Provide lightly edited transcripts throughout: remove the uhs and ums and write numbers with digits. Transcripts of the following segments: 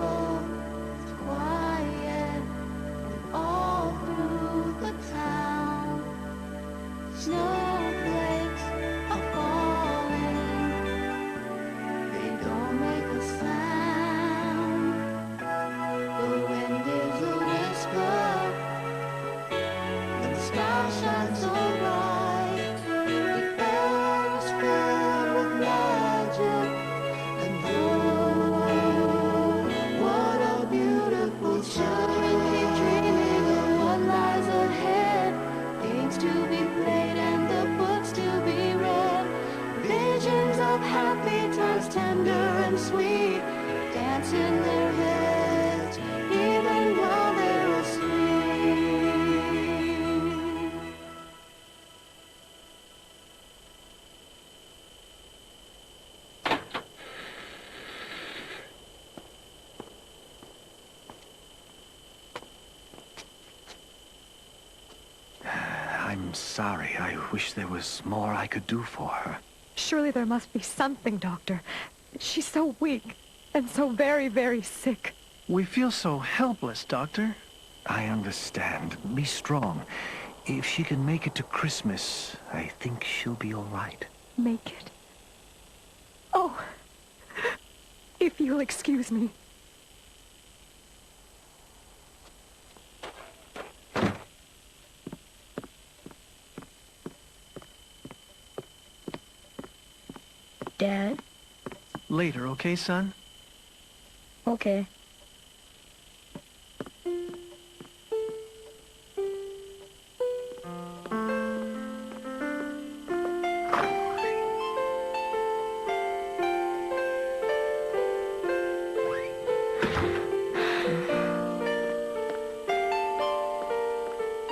beautiful, it's quiet, and all through the town, snowflakes are falling, they don't make a sound, the wind is a whisper, and the stars shine so bright, the air is filled with magic, and oh, what a beautiful children keep dreaming of what lies ahead, games to be played and the books to be read, visions of happy times tender and sweet, dance in their heads even while they're asleep. I'm sorry. I wish there was more I could do for her. Surely there must be something, Doctor. She's so weak and so very, very sick. We feel so helpless, Doctor. I understand. Be strong. If she can make it to Christmas, I think she'll be all right. Make it? Oh, if you'll excuse me. Dad? Later, okay, son? Okay.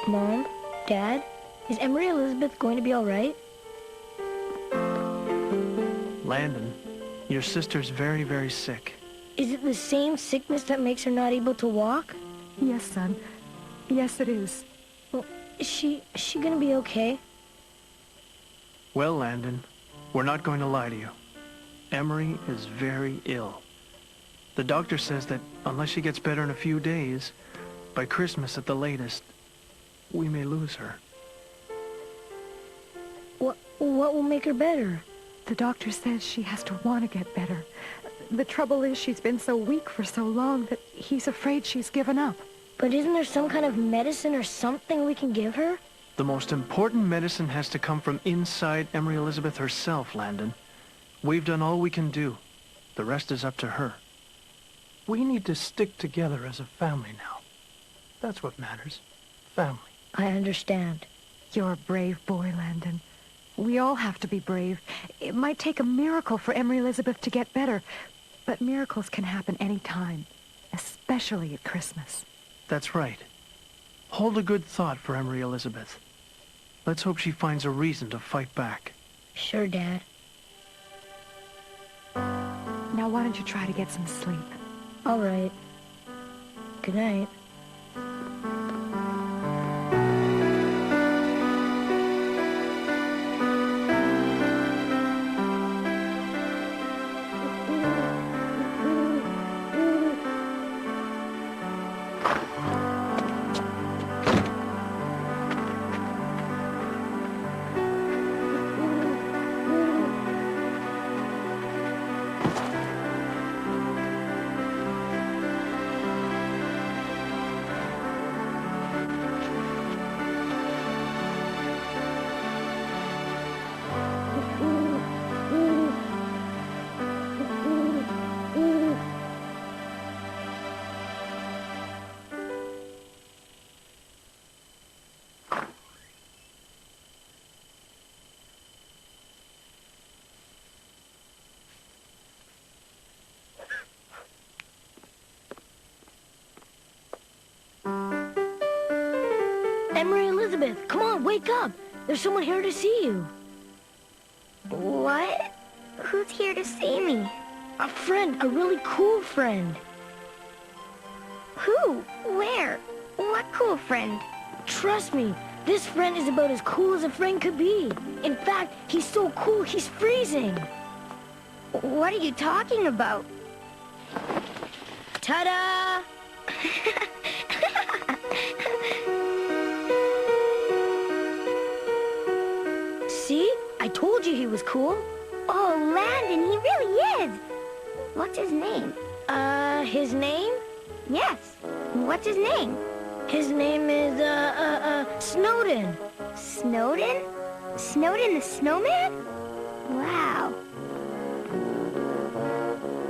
Mom? Dad? Is Emery Elizabeth going to be all right? Landon, your sister's very, very sick. Is it the same sickness that makes her not able to walk? Yes, son. Yes, it is. Well, is she gonna be okay? Well, Landon, we're not going to lie to you. Emery is very ill. The doctor says that unless she gets better in a few days, by Christmas at the latest, we may lose her. What will make her better? The doctor says she has to want to get better. The trouble is she's been so weak for so long that he's afraid she's given up. But isn't there some kind of medicine or something we can give her? The most important medicine has to come from inside Emery Elizabeth herself, Landon. We've done all we can do. The rest is up to her. We need to stick together as a family now. That's what matters. Family. I understand. You're a brave boy, Landon. We all have to be brave. It might take a miracle for Emery Elizabeth to get better, but miracles can happen any time, especially at Christmas. That's right. Hold a good thought for Emery Elizabeth. Let's hope she finds a reason to fight back. Sure, Dad. Now why don't you try to get some sleep? All right. Good night. Emery Elizabeth, come on, wake up. There's someone here to see you. What? Who's here to see me? A friend, a really cool friend. Who? Where? What cool friend? Trust me, this friend is about as cool as a friend could be. In fact, he's so cool, he's freezing. What are you talking about? Ta-da! See? I told you he was cool. Oh, Landon, he really is. What's his name? His name? Yes. What's his name? His name is, Snowden. Snowden? Snowden the snowman? Wow.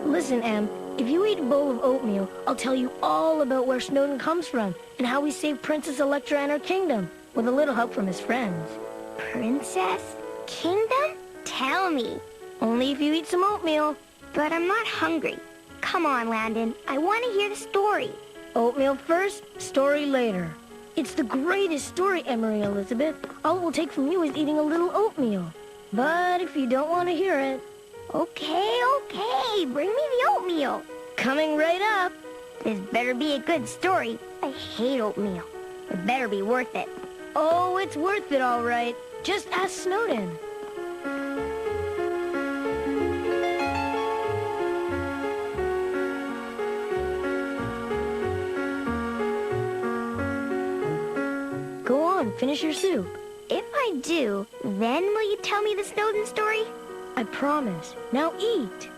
Listen, Em, if you eat a bowl of oatmeal, I'll tell you all about where Snowden comes from and how he saved Princess Electra and her kingdom, with a little help from his friends. Princess? Kingdom? Tell me. Only if you eat some oatmeal. But I'm not hungry. Come on, Landon. I want to hear the story. Oatmeal first, story later. It's the greatest story, Emery Elizabeth. All it will take from you is eating a little oatmeal. But if you don't want to hear it... Okay. Bring me the oatmeal. Coming right up. This better be a good story. I hate oatmeal. It better be worth it. Oh, it's worth it, all right. Just ask Snowden. Go on, finish your soup. If I do, then will you tell me the Snowden story? I promise. Now eat.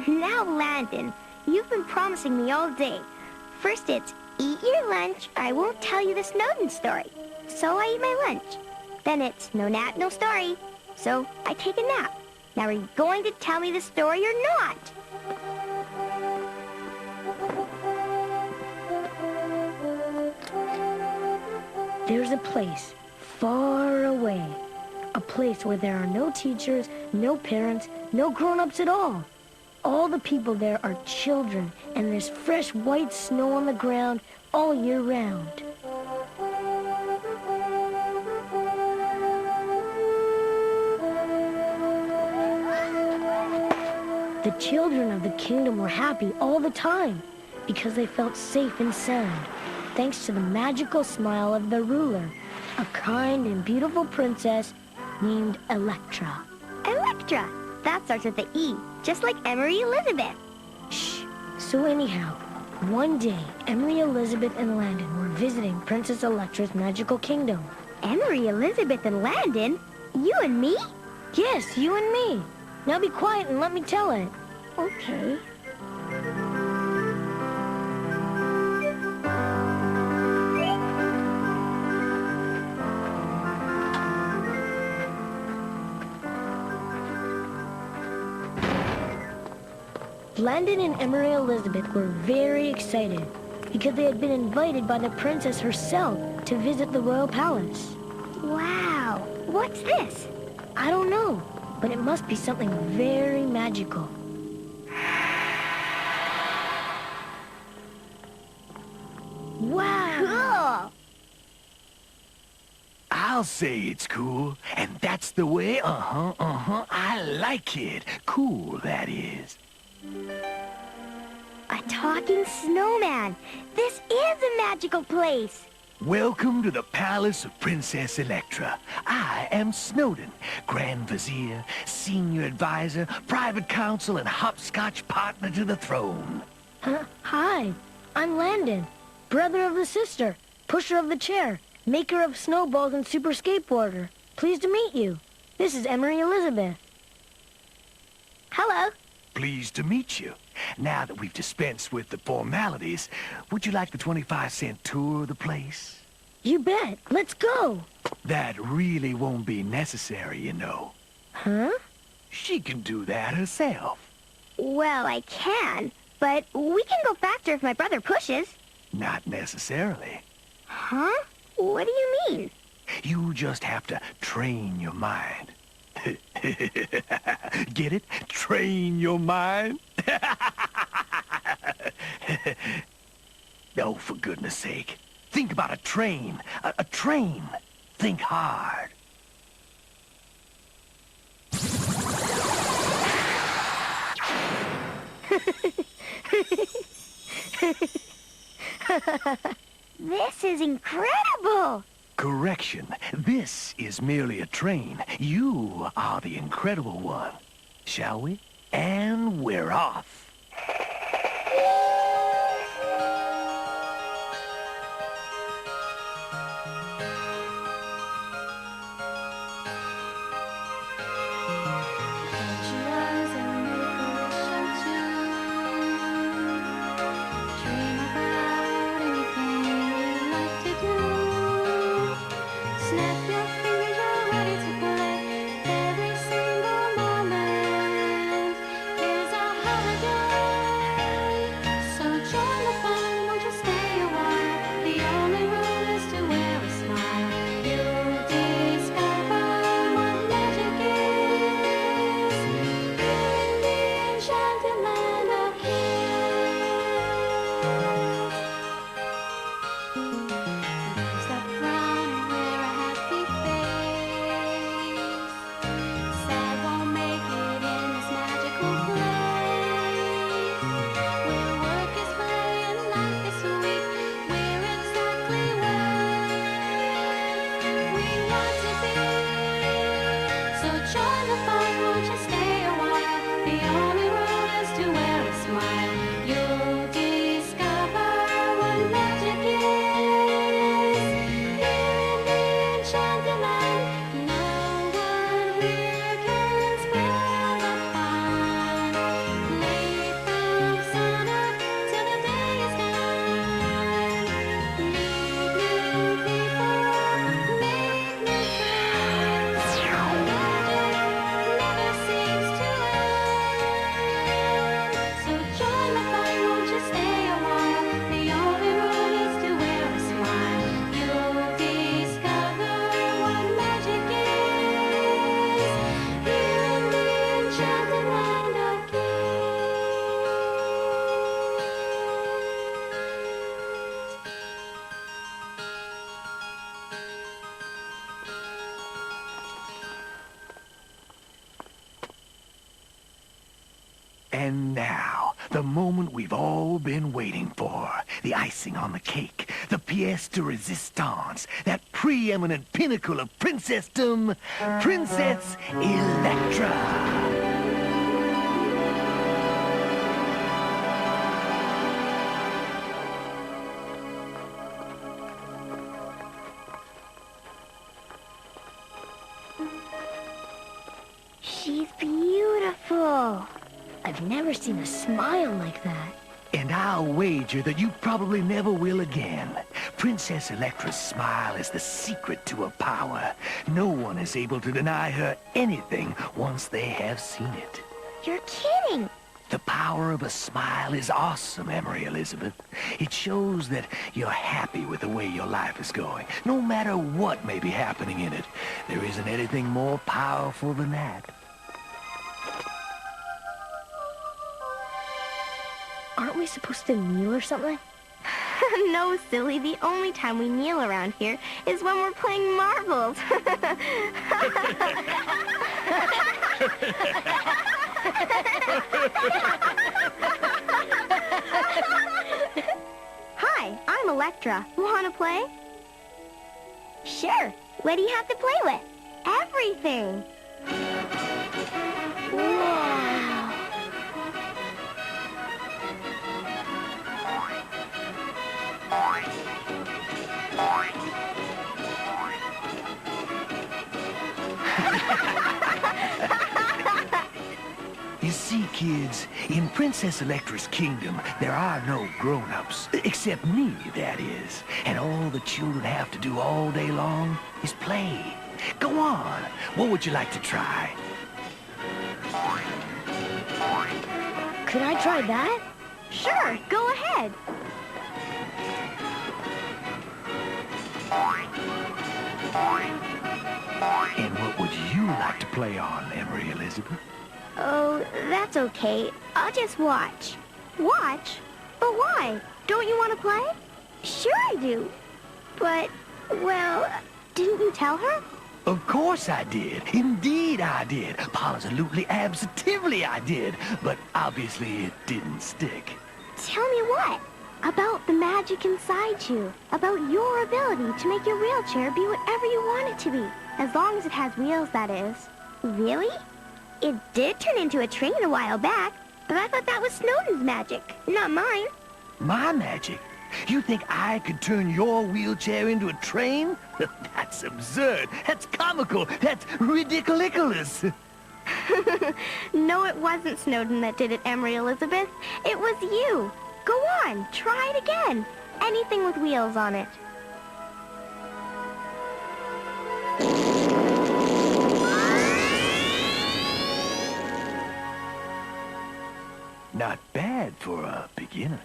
Now, Landon, you've been promising me all day. First it's, eat your lunch, I won't tell you the Snowden story. So I eat my lunch. Then it's, no nap, no story. So I take a nap. Now are you going to tell me the story or not? There's a place far away. A place where there are no teachers, no parents, no grown-ups at all. All the people there are children, and there's fresh white snow on the ground all year round. The children of the kingdom were happy all the time because they felt safe and sound, thanks to the magical smile of the ruler, a kind and beautiful princess named Electra. Electra. That starts with the E, just like Emery Elizabeth. Shh. So anyhow, one day, Emery Elizabeth and Landon were visiting Princess Electra's magical kingdom. Emery Elizabeth and Landon? You and me? Yes, you and me. Now be quiet and let me tell it. Okay. Landon and Emery Elizabeth were very excited because they had been invited by the princess herself to visit the royal palace. Wow. What's this? I don't know, but it must be something very magical. Wow! Cool. I'll say it's cool, and that's the way, I like it. Cool, that is. A talking snowman. This is a magical place. Welcome to the palace of Princess Electra. I am Snowden, Grand Vizier, Senior Advisor, Private Counsel, and hopscotch partner to the throne. Hi, I'm Landon, brother of the sister, pusher of the chair, maker of snowballs and super skateboarder. Pleased to meet you. This is Emery Elizabeth. Hello. Pleased to meet you. Now that we've dispensed with the formalities, would you like the 25-cent tour of the place? You bet. Let's go. That really won't be necessary, you know. Huh? She can do that herself. Well, I can, but we can go faster if my brother pushes. Not necessarily. Huh? What do you mean? You just have to train your mind. Get it? Train your mind? Oh, for goodness sake. Think about a train. A train. Think hard. This is incredible. Correction. This is merely a train. You are the incredible one. Shall we? And we're off. Close your eyes and make a wish or two. Dream about anything you like to do. Snap your fingers, you're ready to play. Every single moment is a holiday. So join the fun, won't you stay a while? The only rule is to wear a smile. You'll discover what magic is in the enchanted land of Lose that frown and wear a happy face. Sad won't make it in this magical place. Where work is play and life is sweet. We're exactly where we want to be. So join the fun, won't you stay a while? The only rule is to wear a smile. You'll discover what magic is here in the enchanted land. No one here can spoil the fun. Late from sunup till the day is done. Meet new people, make new friends. Magic never seems to end. So join the fun, won't you stay a while? The only rule is to wear a smile. You'll discover what magic is here in the enchanted land of And now, the moment we've all been waiting for. The icing on the cake. The pièce de résistance. That preeminent pinnacle of princessdom. Princess Electra. She's beautiful. I've never seen a smile like that. And I'll wager that you probably never will again. Princess Electra's smile is the secret to her power. No one is able to deny her anything once they have seen it. You're kidding. The power of a smile is awesome, Emery Elizabeth. It shows that you're happy with the way your life is going, no matter what may be happening in it. There isn't anything more powerful than that. Aren't we supposed to kneel or something? No, silly. The only time we kneel around here is when we're playing marbles. Hi, I'm Electra. Wanna play? Sure. What do you have to play with? Everything. Wow. You see, kids, in Princess Electra's kingdom, there are no grown-ups. Except me, that is. And all the children have to do all day long is play. Go on. What would you like to try? Could I try that? Sure, go ahead. And what would you like to play on, Emery Elizabeth? Oh, that's okay. I'll just watch. Watch? But why? Don't you want to play? Sure I do. But, well, didn't you tell her? Of course I did. Indeed I did. Positively, absolutely I did. But obviously it didn't stick. Tell me what? About the magic inside you. About your ability to make your wheelchair be whatever you want it to be. As long as it has wheels, that is. Really? It did turn into a train a while back, but I thought that was Snowden's magic, not mine. My magic? You think I could turn your wheelchair into a train? That's absurd. That's comical. That's ridiculous. No, it wasn't Snowden that did it, Emery Elizabeth. It was you. Go on, try it again. Anything with wheels on it. Not bad for a beginner.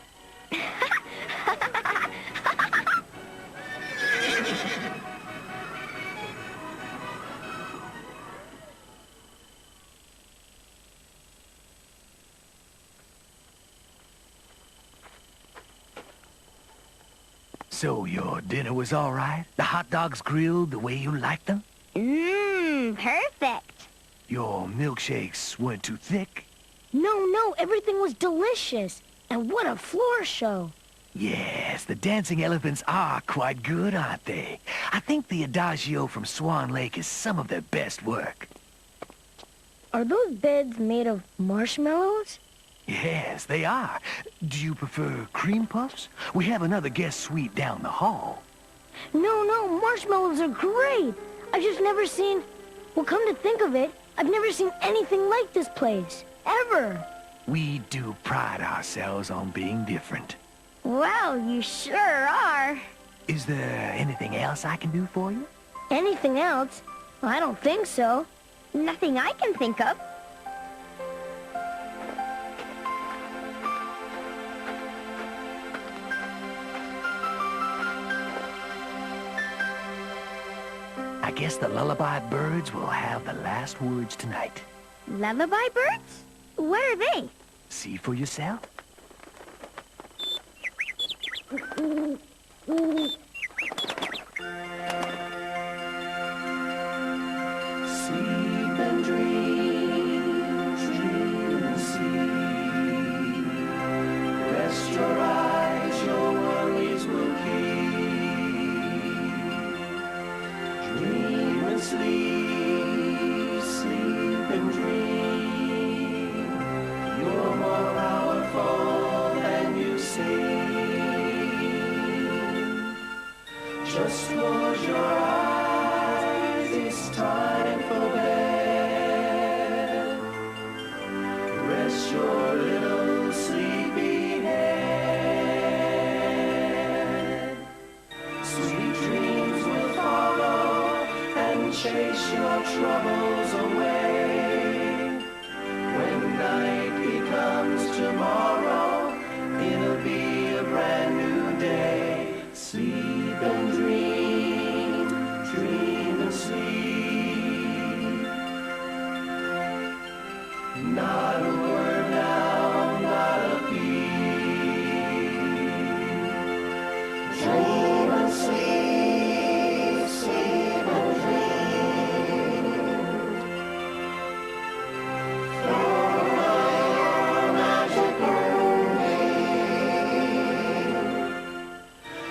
So your dinner was all right? The hot dogs grilled the way you liked them? Perfect. Your milkshakes weren't too thick? No, everything was delicious. And what a floor show. Yes, the dancing elephants are quite good, aren't they? I think the Adagio from Swan Lake is some of their best work. Are those beds made of marshmallows? Yes, they are. Do you prefer cream puffs? We have another guest suite down the hall. No, marshmallows are great. I've just never seen... Well, come to think of it, I've never seen anything like this place. Ever. We do pride ourselves on being different. Well, you sure are. Is there anything else I can do for you? Anything else? I don't think so. Nothing I can think of. I guess the lullaby birds will have the last words tonight. Lullaby birds? Where are they? See for yourself. Sleep and dream, dream and sleep. Rest your eyes, your worries will keep. Dream and sleep, sleep and dream. You're more powerful than you seem. Just close your eyes, it's time for bed. Rest your little sleepy head. Sweet dreams will follow and chase your troubles away. When night becomes tomorrow, it'll be a brand new day. Sleep and dream, dream and sleep. Not a word now, not a peep. Dream and sleep, sleep and dream. For your magic burning.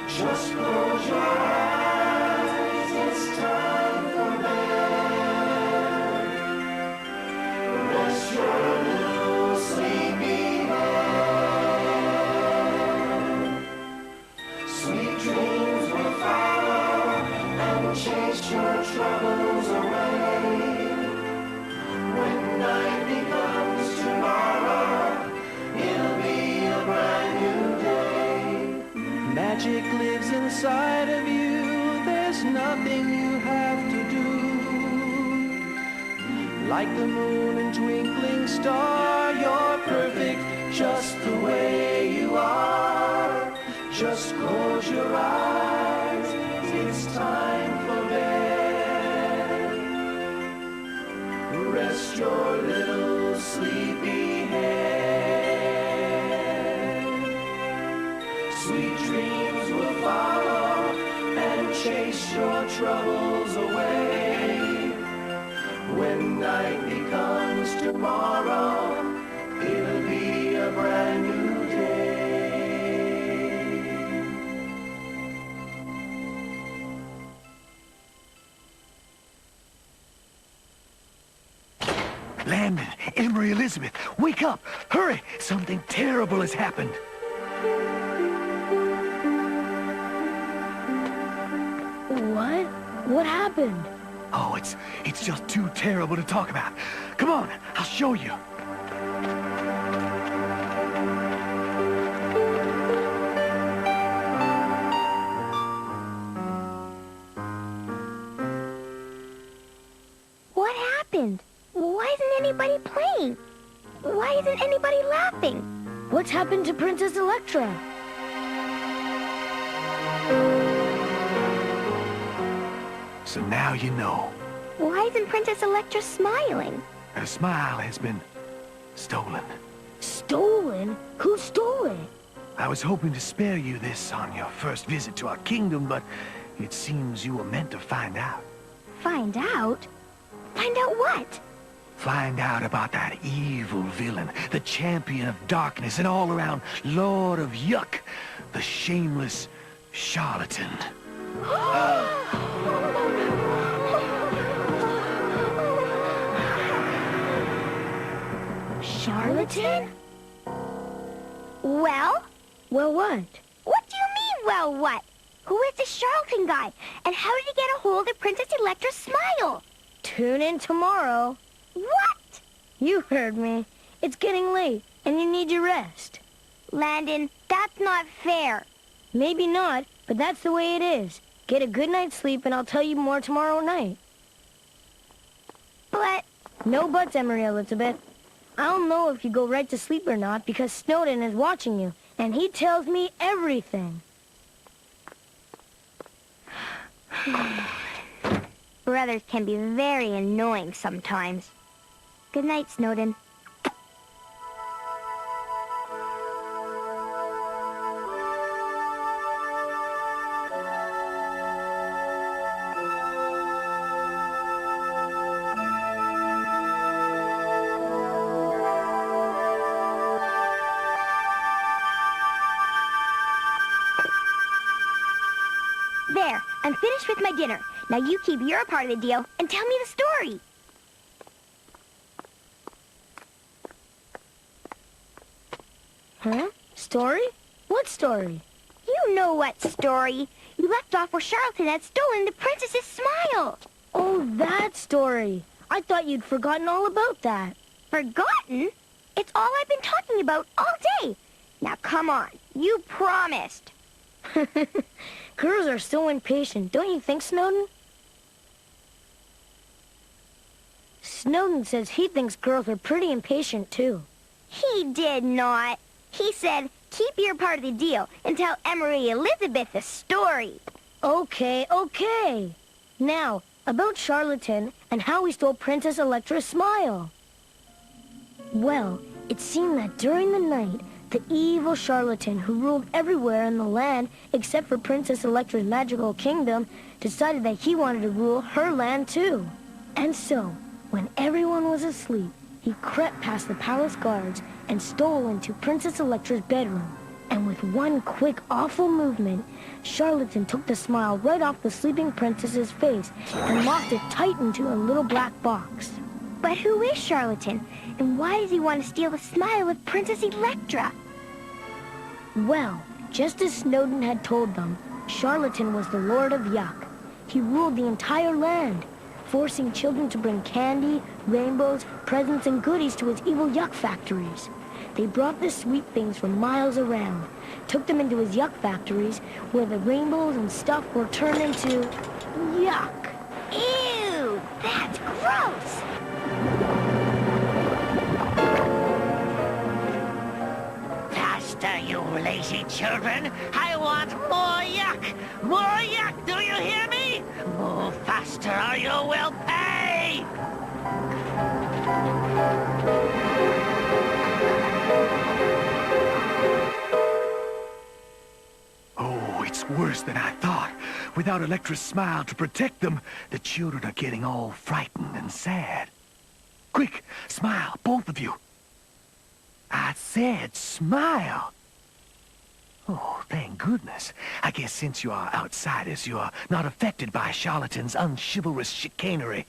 Just close your eyes, it's time for bed. Rest your little sleepy head. Sweet dreams will follow and chase your troubles away. When night becomes tomorrow, it'll be a brand new day. Magic lives inside of you, there's nothing you have to do. Like the moon and twinkling star, you're perfect just the way you are. Just close your eyes, it's time for bed. Rest your little sleepy head. Sweet dreams will follow and chase your troubles away. When night becomes tomorrow, it'll be a brand new day. Landon, Emery, Elizabeth, wake up! Hurry! Something terrible has happened. What? What happened? Oh, it's just too terrible to talk about. Come on, I'll show you. What happened? Why isn't anybody playing? Why isn't anybody laughing? What's happened to Princess Electra? So now you know. Why isn't Princess Electra smiling? Her smile has been stolen. Stolen? Who stole it? I was hoping to spare you this on your first visit to our kingdom, but it seems you were meant to find out. Find out? Find out what? Find out about that evil villain, the champion of darkness and all-around Lord of Yuck, the shameless charlatan. Charlatan? Well? Well, what? What do you mean, well what? Who is this charlatan guy? And how did he get a hold of Princess Electra's smile? Tune in tomorrow. What? You heard me. It's getting late, and you need your rest. Landon, that's not fair. Maybe not, but that's the way it is. Get a good night's sleep, and I'll tell you more tomorrow night. But... No buts, Emery Elizabeth. I don't know if you go right to sleep or not, because Snowden is watching you, and he tells me everything. Brothers can be very annoying sometimes. Good night, Snowden. There, I'm finished with my dinner. Now you keep your part of the deal and tell me the story. Huh? Story? What story? You know what story. You left off where Charlatan had stolen the princess's smile. Oh, that story. I thought you'd forgotten all about that. Forgotten? It's all I've been talking about all day. Now come on, you promised. Girls are so impatient, don't you think, Snowden? Snowden says he thinks girls are pretty impatient, too. He did not. He said, keep your part of the deal and tell Emery Elizabeth the story. Okay, okay. Now, about Charlatan and how he stole Princess Electra's smile. Well, it seemed that during the night, the evil charlatan who ruled everywhere in the land except for Princess Electra's magical kingdom decided that he wanted to rule her land too. And so, when everyone was asleep, he crept past the palace guards and stole into Princess Electra's bedroom. And with one quick, awful movement, Charlatan took the smile right off the sleeping princess's face and locked it tight into a little black box. But who is Charlatan? And why does he want to steal the smile of Princess Electra? Well, just as Snowden had told them, Charlatan was the Lord of Yuck. He ruled the entire land, forcing children to bring candy, rainbows, presents, and goodies to his evil Yuck factories. They brought the sweet things from miles around, took them into his Yuck factories, where the rainbows and stuff were turned into Yuck. Ew, that's gross. Faster, you lazy children! I want more yuck! More yuck, do you hear me? Move faster or you will pay! Oh, it's worse than I thought. Without Electra's smile to protect them, the children are getting all frightened and sad. Quick, smile, both of you. I said smile. Oh, thank goodness. I guess since you are outsiders, you are not affected by Charlatan's unchivalrous chicanery.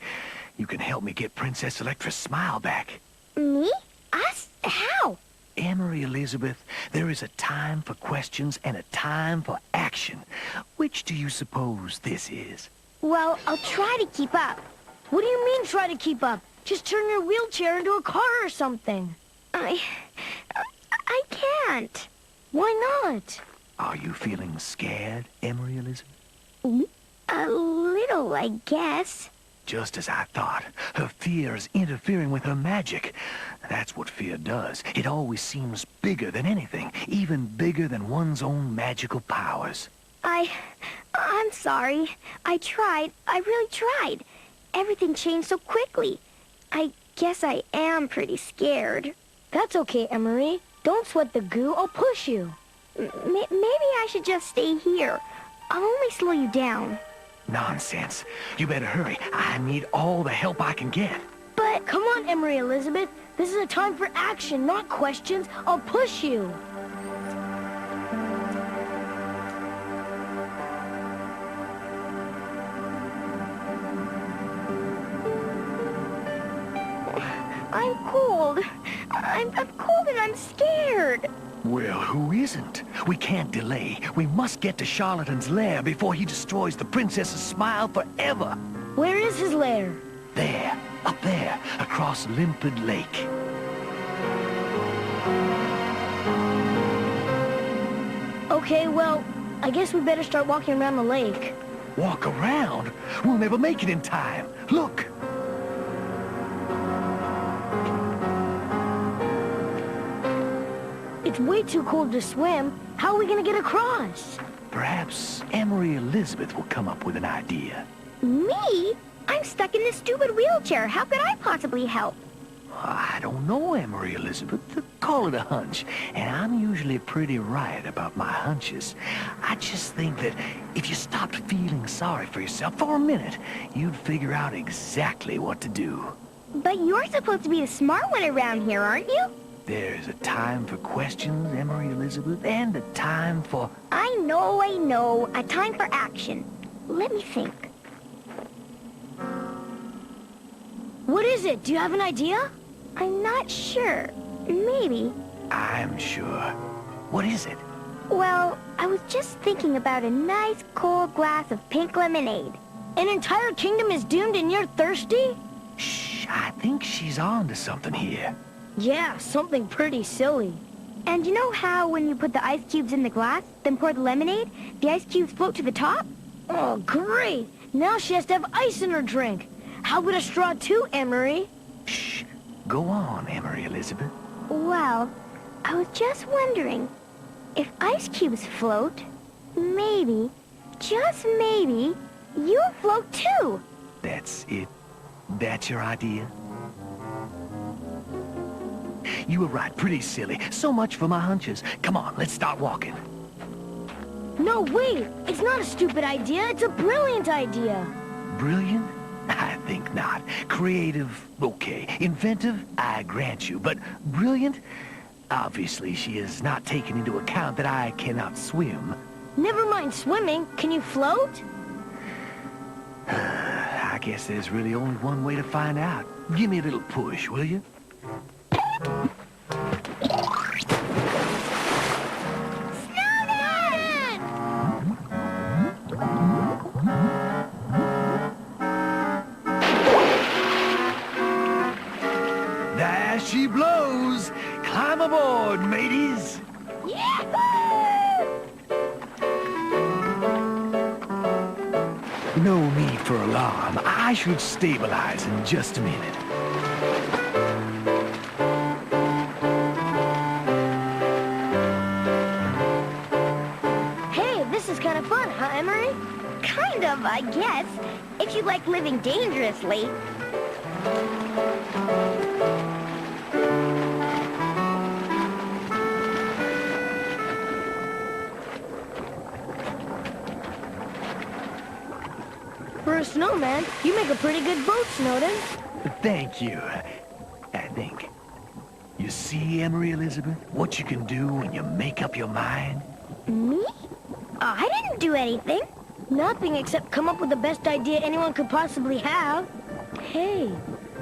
You can help me get Princess Electra's smile back. Me? Us? How? Emery Elizabeth, there is a time for questions and a time for action. Which do you suppose this is? Well, I'll try to keep up. What do you mean try to keep up? Just turn your wheelchair into a car or something. I can't. Why not? Are you feeling scared, Emery Elizabeth? A little, I guess. Just as I thought. Her fear is interfering with her magic. That's what fear does. It always seems bigger than anything, even bigger than one's own magical powers. I'm sorry. I tried. I really tried. Everything changed so quickly. I guess I am pretty scared. That's okay, Emery. Don't sweat the goo. I'll push you. Maybe I should just stay here. I'll only slow you down. Nonsense. You better hurry. I need all the help I can get. But come on, Emery Elizabeth. This is a time for action, not questions. I'll push you. I'm cold. I'm cold and I'm scared. Well, who isn't? We can't delay. We must get to Charlatan's lair before he destroys the princess's smile forever. Where is his lair? There, up there, across Limpid Lake. Okay, well, I guess we better start walking around the lake. Walk around? We'll never make it in time. Look! It's way too cold to swim. How are we gonna get across? Perhaps Emery Elizabeth will come up with an idea. Me? I'm stuck in this stupid wheelchair. How could I possibly help? I don't know, Emery Elizabeth. Call it a hunch. And I'm usually pretty right about my hunches. I just think that if you stopped feeling sorry for yourself for a minute, you'd figure out exactly what to do. But you're supposed to be the smart one around here, aren't you? There's a time for questions, Emery Elizabeth, and a time for... I know. A time for action. Let me think. What is it? Do you have an idea? I'm not sure. Maybe. I'm sure. What is it? Well, I was just thinking about a nice cold glass of pink lemonade. An entire kingdom is doomed and you're thirsty? Shh, I think she's on to something here. Yeah, something pretty silly. And you know how when you put the ice cubes in the glass, then pour the lemonade, the ice cubes float to the top? Oh, great! Now she has to have ice in her drink. How about a straw too, Emery? Shh. Go on, Emery Elizabeth. Well, I was just wondering, if ice cubes float, maybe, just maybe, you'll float too. That's it? That's your idea? You were right, pretty silly. So much for my hunches. Come on, let's start walking. No, wait! It's not a stupid idea, it's a brilliant idea. Brilliant? I think not. Creative, okay. Inventive, I grant you. But brilliant? Obviously, she has not taken into account that I cannot swim. Never mind swimming. Can you float? I guess there's really only one way to find out. Give me a little push, will you? There she blows! Climb aboard, mateys! No need for alarm. I should stabilize in just a minute. Hey, this is kind of fun, huh, Emery? Kind of, I guess, if you like living dangerously. For a snowman, you make a pretty good boat, Snowden. Thank you. I think. You see, Emery Elizabeth, what you can do when you make up your mind? Me? I didn't do anything. Nothing except come up with the best idea anyone could possibly have. Hey,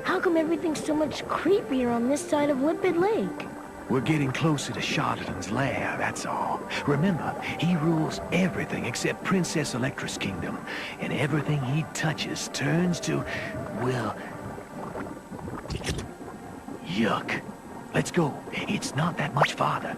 how come everything's so much creepier on this side of Limpid Lake? We're getting closer to Charlatan's lair, that's all. Remember, he rules everything except Princess Electra's kingdom. And everything he touches turns to, well, yuck. Let's go. It's not that much farther.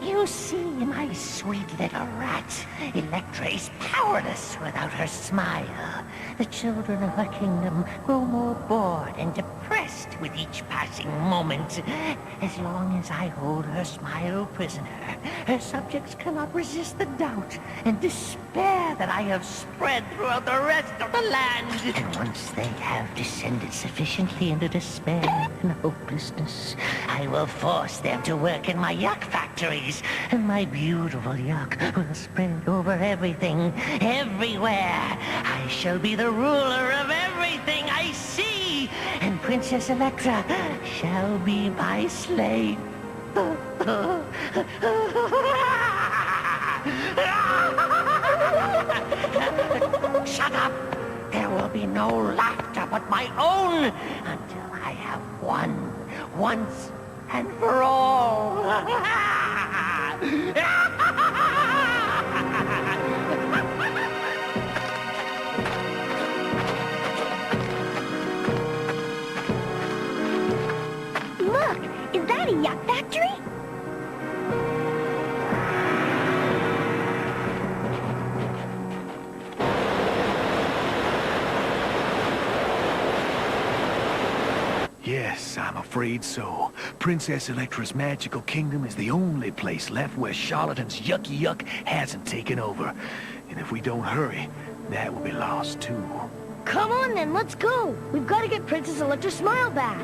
You see, my sweet little rat, Electra is powerless without her smile. The children of her kingdom grow more bored and depressed with each passing moment. As long as I hold her smile prisoner, her subjects cannot resist the doubt and despair that I have spread throughout the rest of the land. And once they have descended sufficiently into despair and hopelessness, I will force them to work in my yuck factories, and my beautiful yuck will spread over everything, everywhere. I shall be the ruler of everything I see, and Princess Electra shall be my slave. Shut up! There will be no laughter but my own until I have won once and for all. Look, is that a yuck factory? Yes, I'm afraid so. Princess Electra's magical kingdom is the only place left where Charlatan's yucky yuck hasn't taken over. And if we don't hurry, that will be lost too. Come on then, let's go. We've got to get Princess Electra's smile back.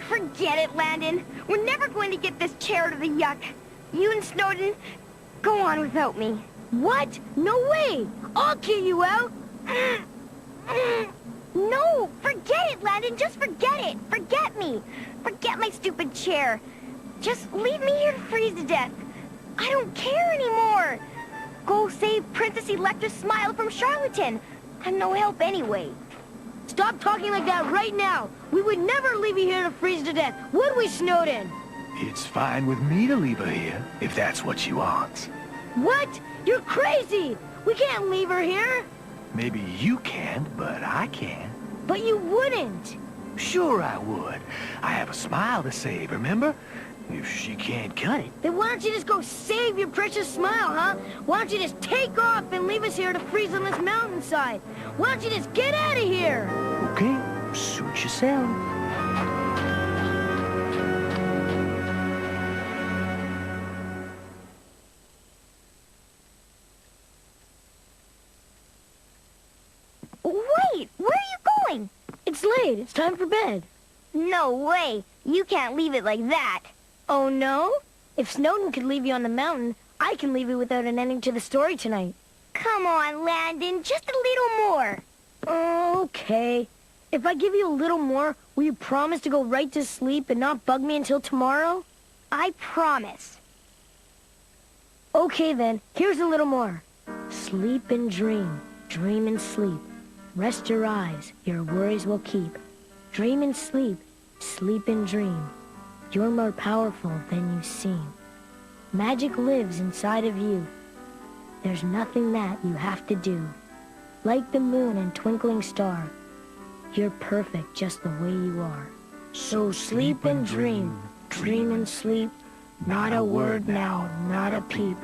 Forget it, Landon. We're never going to get this chair to the yuck. You and Snowden, go on without me. What? No way! I'll kill you out! No, forget it, Landon. Just forget it. Forget me. Forget my stupid chair. Just leave me here to freeze to death. I don't care anymore. Go save Princess Electra's smile from Charlatan. I'm no help anyway. Stop talking like that right now. We would never leave you here to freeze to death, would we, Snowden? It's fine with me to leave her here, if that's what she wants. What? You're crazy! We can't leave her here! Maybe you can't, but I can. But you wouldn't! Sure I would. I have a smile to save, remember? If she can't cut it. Then why don't you just go save your precious smile, huh? Why don't you just take off and leave us here to freeze on this mountainside? Why don't you just get out of here? Okay, suit yourself. Wait, where are you going? It's late. It's time for bed. No way. You can't leave it like that. Oh, no? If Snowden could leave you on the mountain, I can leave you without an ending to the story tonight. Come on, Landon, just a little more. Okay. If I give you a little more, will you promise to go right to sleep and not bug me until tomorrow? I promise. Okay then, here's a little more. Sleep and dream, dream and sleep. Rest your eyes, your worries will keep. Dream and sleep, sleep and dream. You're more powerful than you seem. Magic lives inside of you. There's nothing that you have to do. Like the moon and twinkling star, you're perfect just the way you are. So sleep and dream, dream and sleep. Not a word now, not a peep.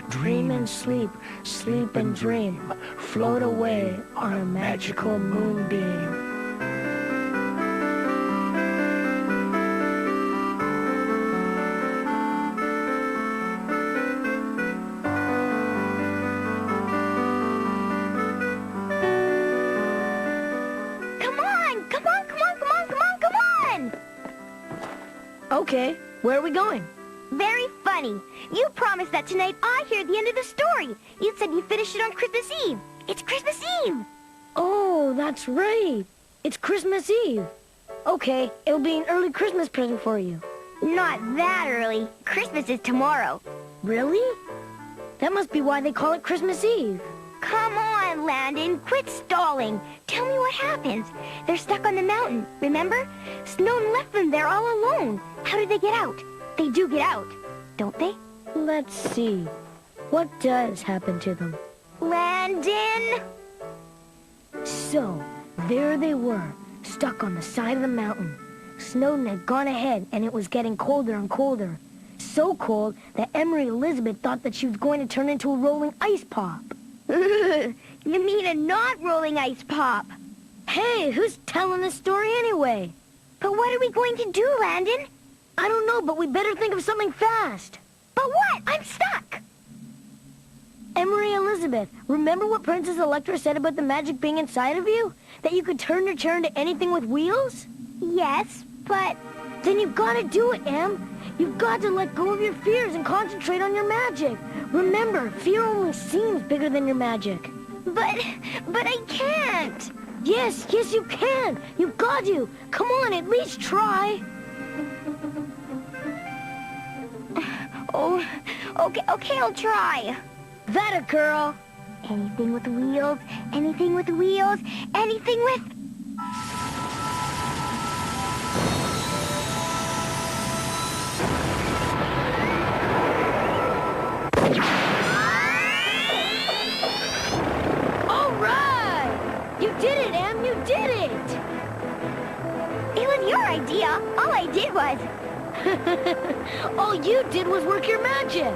Dream and sleep, sleep and dream. Float away on a magical moonbeam. Okay, where are we going? Very funny. You promised that tonight I hear the end of the story. You said you finished it on Christmas Eve. It's Christmas Eve. Oh, that's right. It's Christmas Eve. Okay, it'll be an early Christmas present for you. Not that early. Christmas is tomorrow. Really? That must be why they call it Christmas Eve. Come on, Landon. Quit stalling. Tell me what happens. They're stuck on the mountain, remember? Snowman left them there all alone. How did they get out? They do get out, don't they? Let's see. What does happen to them? Landon! So, there they were, stuck on the side of the mountain. Snowden had gone ahead, and it was getting colder and colder. So cold that Emery Elizabeth thought that she was going to turn into a rolling ice pop. You mean a not rolling ice pop? Hey, who's telling this story anyway? But what are we going to do, Landon? I don't know, but we better think of something fast. But what? I'm stuck. Emery Elizabeth, remember what Princess Electra said about the magic being inside of you? That you could turn your chair into anything with wheels? Yes, but... Then you've got to do it, Em. You've got to let go of your fears and concentrate on your magic. Remember, fear only seems bigger than your magic. But I can't. Yes, you can. You've got to. Come on, at least try. Oh, okay, I'll try. That a girl. Anything with wheels, anything with wheels, anything with... All right! You did it, Em, you did it! It was your idea. All I did was... All you did was work your magic.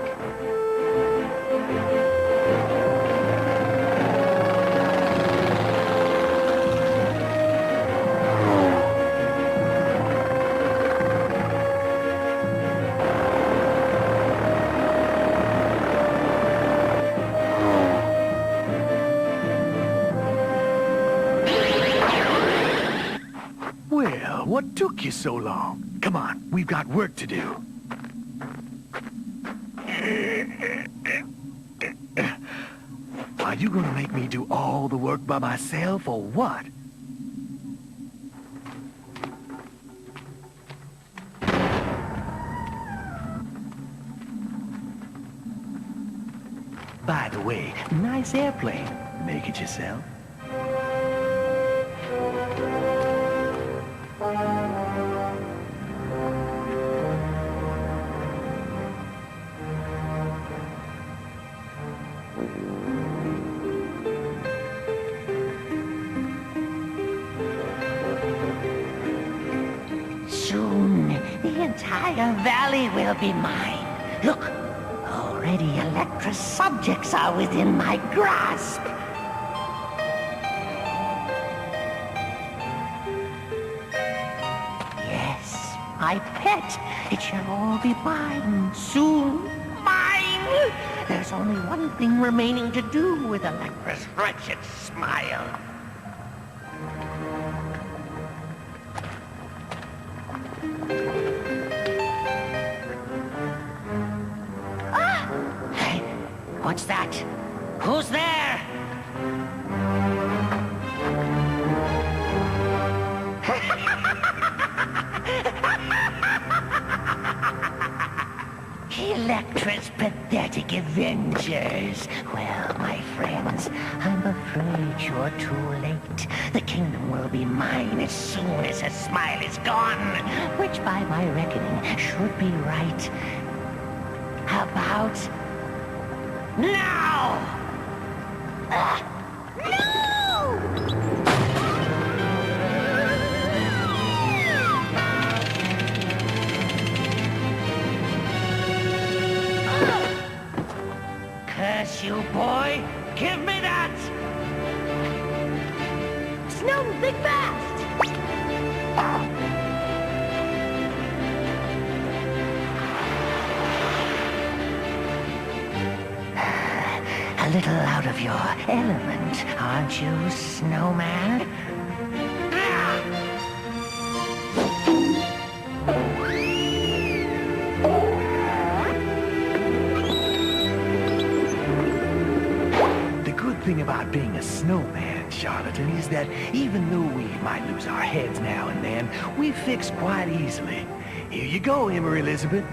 Well, what took you so long? Come on, we've got work to do. Are you gonna make me do all the work by myself, or what? By the way, nice airplane. Make it yourself. Soon, the entire valley will be mine. Look, already Electra's subjects are within my grasp. Yes, my pet. It shall all be mine soon. Mine! There's only one thing remaining to do with Electra's wretched smile. Hey, what's that? Who's there? Electra's pathetic Avengers. Well, my friends, I'm afraid you're too late. The kingdom will be mine as soon as her smile is gone, which by my reckoning should be right about now! Curse you, boy! Give me that! Snowden, think fast! A little out of your element, aren't you, snowman? good thing about being a snowman, charlatan, is that even though we might lose our heads now and then, we fix quite easily. Here you go, Emery Elizabeth.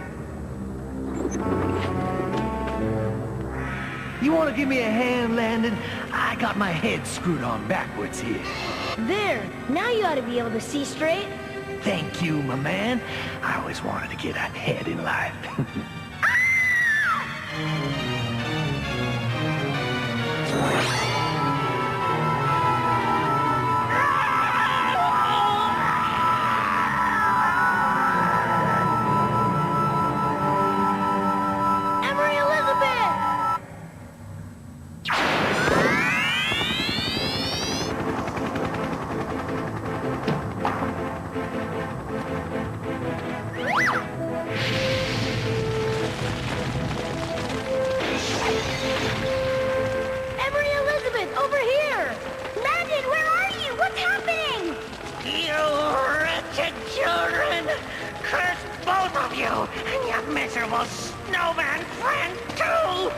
You want to give me a hand, Landon? I got my head screwed on backwards here. There, now you ought to be able to see straight. Thank you, my man. I always wanted to get ahead in life. Emery Elizabeth! Emery Elizabeth, over here! Landon, where are you? What's happening? You wretched children! Curse both of you, and your miserable snowman friend, too!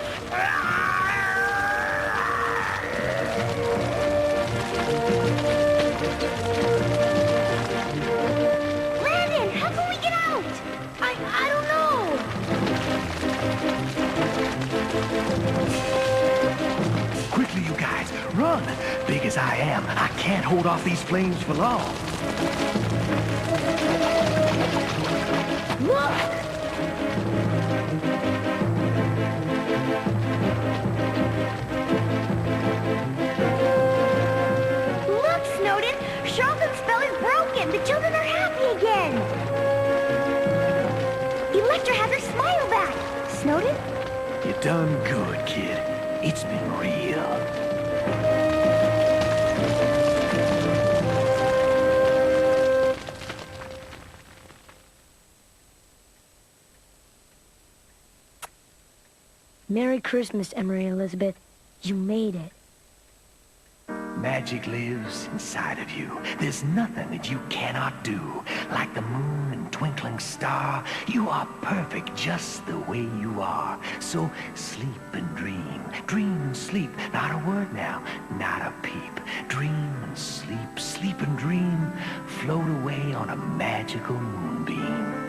Landon, how can we get out? I don't know. Quickly, you guys, run! Big as I am, I can't hold off these flames for long. Look! Look, Snowden, Charlton's spell is broken. The children are happy again. Electra has her smile back. Snowden? You done good, kid. It's been real. Merry Christmas, Emery Elizabeth. You made it. Magic lives inside of you. There's nothing that you cannot do. Like the moon and twinkling star, you are perfect just the way you are. So sleep and dream. Dream and sleep. Not a word now, not a peep. Dream and sleep, sleep and dream. Float away on a magical moonbeam.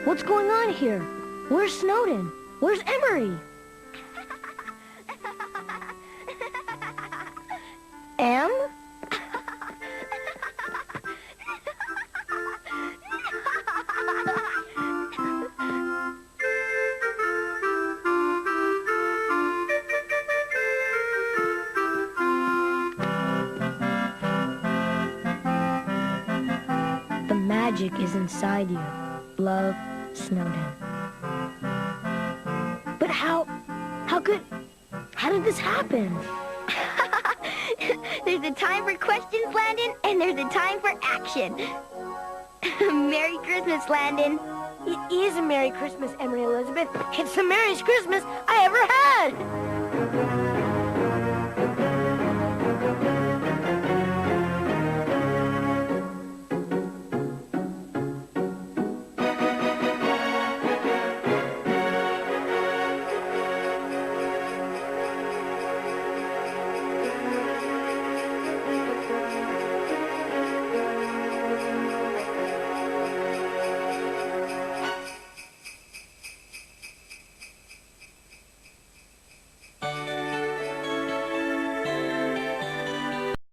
What's going on here? Where's Snowden? Where's Emery? Em? The magic is inside you. Love, Snowden. But how did this happen? There's a time for questions, Landon, and there's a time for action. Merry Christmas, Landon. It is a Merry Christmas, Emery Elizabeth. It's the merriest Christmas I ever had.